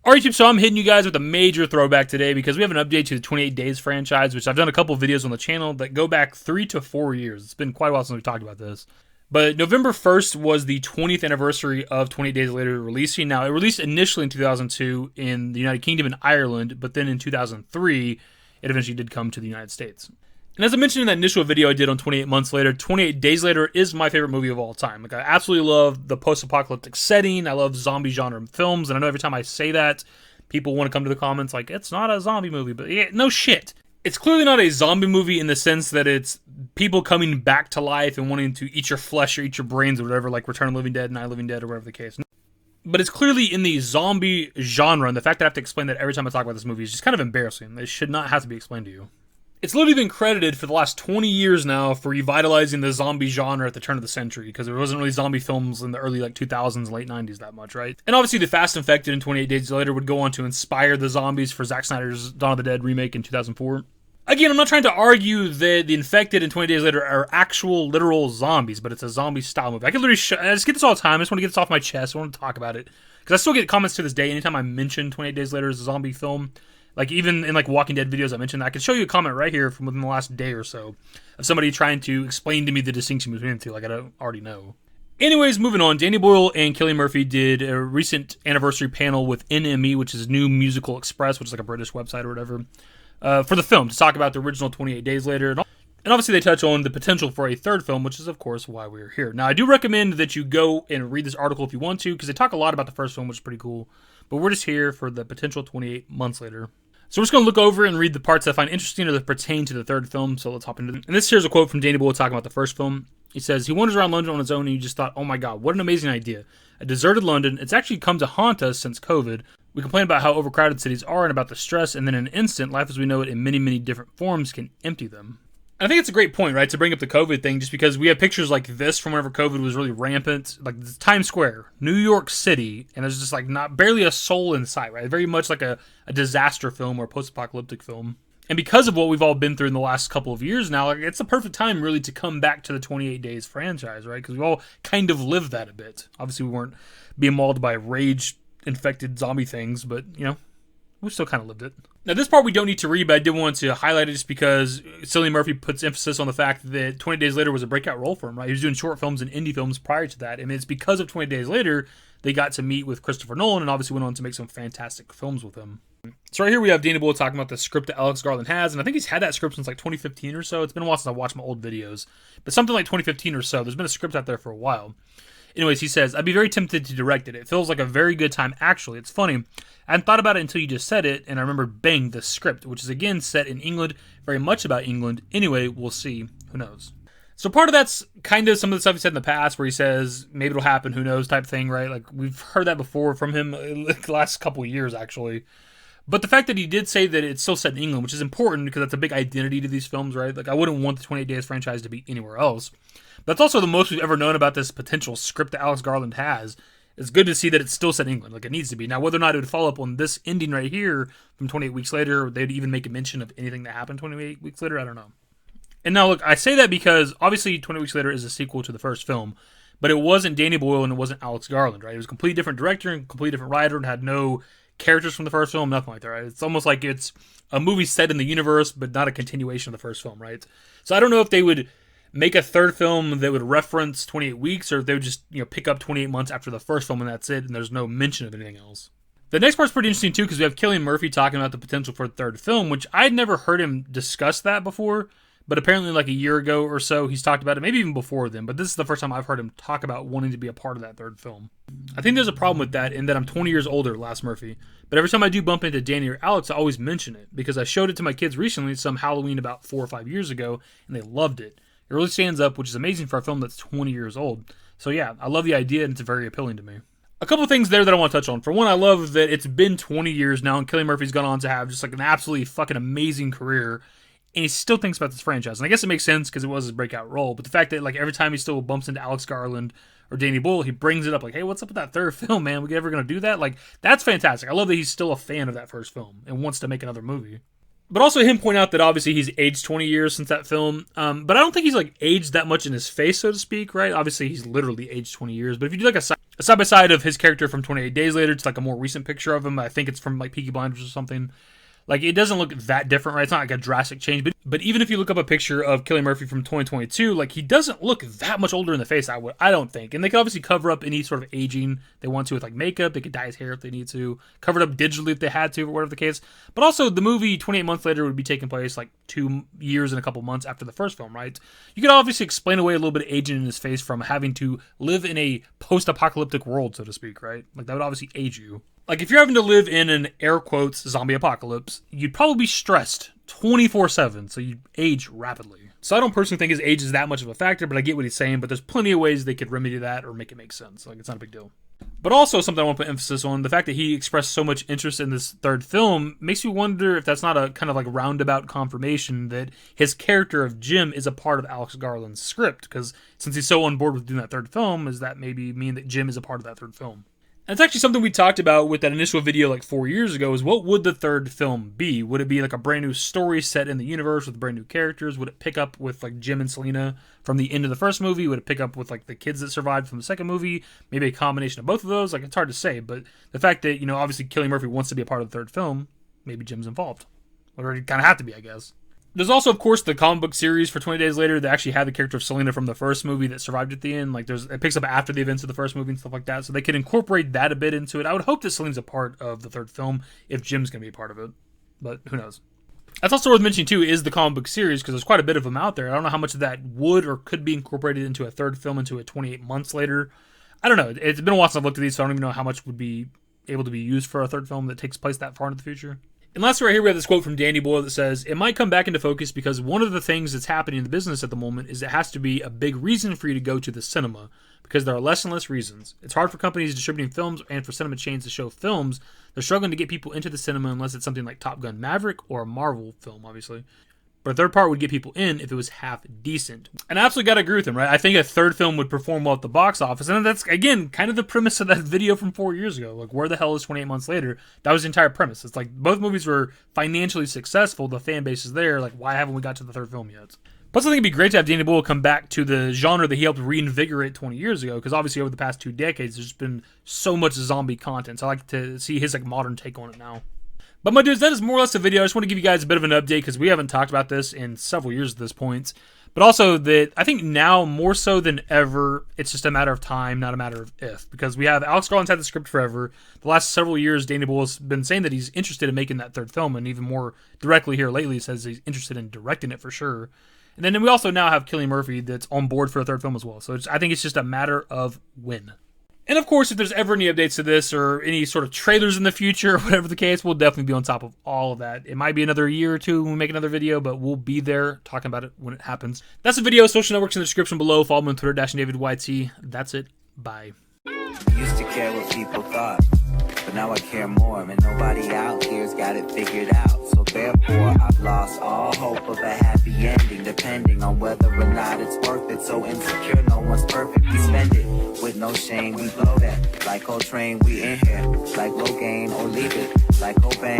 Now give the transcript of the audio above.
Alright, YouTube, so I'm hitting you guys with a major throwback today because we have an update to the 28 Days franchise, which I've done a couple of videos on the channel that go back 3 to 4 years. It's been quite a while since we talked about this. But November 1st was the 20th anniversary of 28 Days Later releasing. Now, it released initially in 2002 in the United Kingdom and Ireland, but then in 2003, it eventually did come to the United States. And as I mentioned in that initial video I did on 28 Months Later, 28 Days Later is my favorite movie of all time. Like, I absolutely love the post-apocalyptic setting. I love zombie genre films, and I know every time I say that, people want to come to the comments like, it's not a zombie movie, but yeah, no shit. It's clearly not a zombie movie in the sense that it's people coming back to life and wanting to eat your flesh or eat your brains or whatever, like Return of the Living Dead, Night of the Living Dead, or whatever the case. But it's clearly in the zombie genre, and the fact that I have to explain that every time I talk about this movie is just kind of embarrassing. It should not have to be explained to you. It's literally been credited for the last 20 years now for revitalizing the zombie genre at the turn of the century, because there wasn't really zombie films in the early 2000s, late 90s that much, right? And obviously The Fast Infected in 28 Days Later would go on to inspire the zombies for Zack Snyder's Dawn of the Dead remake in 2004. Again, I'm not trying to argue that the Infected and 28 Days Later are actual, literal zombies, but it's a zombie-style movie. I can literally I just get this all the time. I just want to get this off my chest. I want to talk about it. Because I still get comments to this day anytime I mention 28 Days Later as a zombie film. Like, even in, Walking Dead videos I mentioned, I can show you a comment right here from within the last day or so of somebody trying to explain to me the distinction between the two, like I don't already know. Anyways, moving on, Danny Boyle and Killian Murphy did a recent anniversary panel with NME, which is New Musical Express, which is like a British website or whatever, for the film, to talk about the original 28 Days Later. And obviously they touch on the potential for a third film, which is, of course, why we're here. Now, I do recommend that you go and read this article if you want to, because they talk a lot about the first film, which is pretty cool. But we're just here for the potential 28 months later. So we're just going to look over and read the parts I find interesting or that pertain to the third film, so let's hop into them. And this here's a quote from Danny Boyle talking about the first film. He says, "He wanders around London on his own and you just thought, oh my god, what an amazing idea. A deserted London. It's actually come to haunt us since COVID. We complain about how overcrowded cities are and about the stress, and then in an instant, life as we know it in many, many different forms can empty them." And I think it's a great point, right, to bring up the COVID thing, just because we have pictures like this from whenever COVID was really rampant, like Times Square, New York City, and there's just barely a soul in sight, right? Very much like a disaster film or post-apocalyptic film. And because of what we've all been through in the last couple of years now, it's the perfect time really to come back to the 28 Days franchise, right? Because we all kind of lived that a bit. Obviously, we weren't being mauled by rage-infected zombie things, but, we still kind of lived it. Now, this part we don't need to read, but I did want to highlight it just because Cillian Murphy puts emphasis on the fact that 20 Days Later was a breakout role for him, right? He was doing short films and indie films prior to that, and it's because of 20 Days Later they got to meet with Christopher Nolan and obviously went on to make some fantastic films with him. So right here we have Danny Boyle talking about the script that Alex Garland has, and I think he's had that script since 2015 or so. It's been a while since I watched my old videos, but something like 2015 or so. There's been a script out there for a while. Anyways, he says, "I'd be very tempted to direct it. It feels like a very good time, actually. It's funny. I hadn't thought about it until you just said it, and I remembered, bang, the script, which is again set in England, very much about England. Anyway, we'll see. Who knows?" So part of that's kind of some of the stuff he said in the past where he says, maybe it'll happen, who knows, type thing, right? Like, we've heard that before from him the last couple of years, actually. But the fact that he did say that it's still set in England, which is important because that's a big identity to these films, right? Like, I wouldn't want the 28 Days franchise to be anywhere else. But that's also the most we've ever known about this potential script that Alex Garland has. It's good to see that it's still set in England, like it needs to be. Now, whether or not it would follow up on this ending right here from 28 Weeks Later, or they'd even make a mention of anything that happened 28 Weeks Later, I don't know. And now, look, I say that because, obviously, 20 Weeks Later is a sequel to the first film, but it wasn't Danny Boyle and it wasn't Alex Garland, right? It was a completely different director and completely different writer and had no characters from the first film, nothing like that, right? It's almost like it's a movie set in the universe, but not a continuation of the first film, right? So I don't know if they would make a third film that would reference 28 weeks, or if they would just, pick up 28 months after the first film and that's it, and there's no mention of anything else. The next part's pretty interesting too, because we have Killian Murphy talking about the potential for a third film, which I'd never heard him discuss that before, but apparently like a year ago or so he's talked about it, maybe even before then, but this is the first time I've heard him talk about wanting to be a part of that third film. I think there's a problem with that in that I'm 20 years older, last Murphy, but every time I do bump into Danny or Alex, I always mention it, because I showed it to my kids recently some Halloween about 4 or 5 years ago, and they loved it. It really stands up, which is amazing for a film that's 20 years old. So yeah, I love the idea, and it's very appealing to me. A couple of things there that I want to touch on. For one, I love that it's been 20 years now, and Killian Murphy's gone on to have just an absolutely fucking amazing career, and he still thinks about this franchise. And I guess it makes sense because it was his breakout role, but the fact that every time he still bumps into Alex Garland or Danny Boyle, he brings it up hey, what's up with that third film, man? We ever going to do that? That's fantastic. I love that he's still a fan of that first film and wants to make another movie. But also him point out that obviously he's aged 20 years since that film. But I don't think he's like aged that much in his face, so to speak, right? Obviously he's literally aged 20 years. But if you do like a side-by-side of his character from 28 Days Later, it's like a more recent picture of him. I think it's from like Peaky Blinders or something. Like, it doesn't look that different, right? It's not like a drastic change. But even if you look up a picture of Killian Murphy from 2022, like, he doesn't look that much older in the face, I don't think. And they can obviously cover up any sort of aging they want to with, like, makeup. They could dye his hair if they need to. Cover it up digitally if they had to, or whatever the case. But also, the movie 28 Months Later would be taking place, like, 2 years and a couple months after the first film, right? You could obviously explain away a little bit of aging in his face from having to live in a post-apocalyptic world, so to speak, right? Like, that would obviously age you. Like, if you're having to live in an, air quotes, zombie apocalypse, you'd probably be stressed 24/7, so you'd age rapidly. So I don't personally think his age is that much of a factor, but I get what he's saying, but there's plenty of ways they could remedy that or make it make sense. Like, it's not a big deal. But also, something I want to put emphasis on, the fact that he expressed so much interest in this third film makes me wonder if that's not a kind of like roundabout confirmation that his character of Jim is a part of Alex Garland's script, because since he's so on board with doing that third film, does that maybe mean that Jim is a part of that third film? And it's actually something we talked about with that initial video like 4 years ago, is what would the third film be? Would it be like a brand new story set in the universe with brand new characters? Would it pick up with like Jim and Selena from the end of the first movie? Would it pick up with like the kids that survived from the second movie? Maybe a combination of both of those? Like, it's hard to say, but the fact that, you know, obviously Killian Murphy wants to be a part of the third film, maybe Jim's involved. Or he kind of have to be, I guess. There's also, of course, the comic book series for 20 Days Later that actually had the character of Selena from the first movie that survived at the end. Like, it picks up after the events of the first movie and stuff like that, so they could incorporate that a bit into it. I would hope that Selena's a part of the third film if Jim's going to be a part of it, but who knows. That's also worth mentioning, too, is the comic book series, because there's quite a bit of them out there. I don't know how much of that would or could be incorporated into a third film, into a 28 Months Later. I don't know. It's been a while since I've looked at these, so I don't even know how much would be able to be used for a third film that takes place that far into the future. And lastly, right here, we have this quote from Danny Boyle that says, "It might come back into focus because one of the things that's happening in the business at the moment is it has to be a big reason for you to go to the cinema, because there are less and less reasons. It's hard for companies distributing films and for cinema chains to show films. They're struggling to get people into the cinema unless it's something like Top Gun Maverick or a Marvel film, obviously. But a third part would get people in if it was half decent." And I absolutely got to agree with him, right? I think a third film would perform well at the box office. And that's, again, kind of the premise of that video from 4 years ago. Like, where the hell is 28 Months Later? That was the entire premise. It's like, both movies were financially successful. The fan base is there. Like, why haven't we got to the third film yet? Plus, I think it'd be great to have Danny Boyle come back to the genre that he helped reinvigorate 20 years ago. Because obviously, over the past 2 decades, there's just been so much zombie content. So I like to see his like modern take on it now. But my dudes, that is more or less the video. I just want to give you guys a bit of an update because we haven't talked about this in several years at this point. But also that I think now more so than ever, it's just a matter of time, not a matter of if. Because we have Alex Garland's had the script forever. The last several years, Danny Boyle's been saying that he's interested in making that third film, and even more directly here lately, he says he's interested in directing it for sure. And then we also now have Killian Murphy that's on board for a third film as well. So I think it's just a matter of when. And of course, if there's ever any updates to this or any sort of trailers in the future or whatever the case, we'll definitely be on top of all of that. It might be another year or two when we make another video, but we'll be there talking about it when it happens. That's the video. Social networks in the description below. Follow me on Twitter, dashingdavidYT. That's it. Bye. Used to care what people thought, but now I care more, and nobody out here's got it figured out. So therefore, I've lost all hope of a happy ending, depending on whether or not it's worth it. So insecure, no one's perfect. We spend it with no shame. We blow that like Coltrane. We in here like Logain or leave it like Cobain.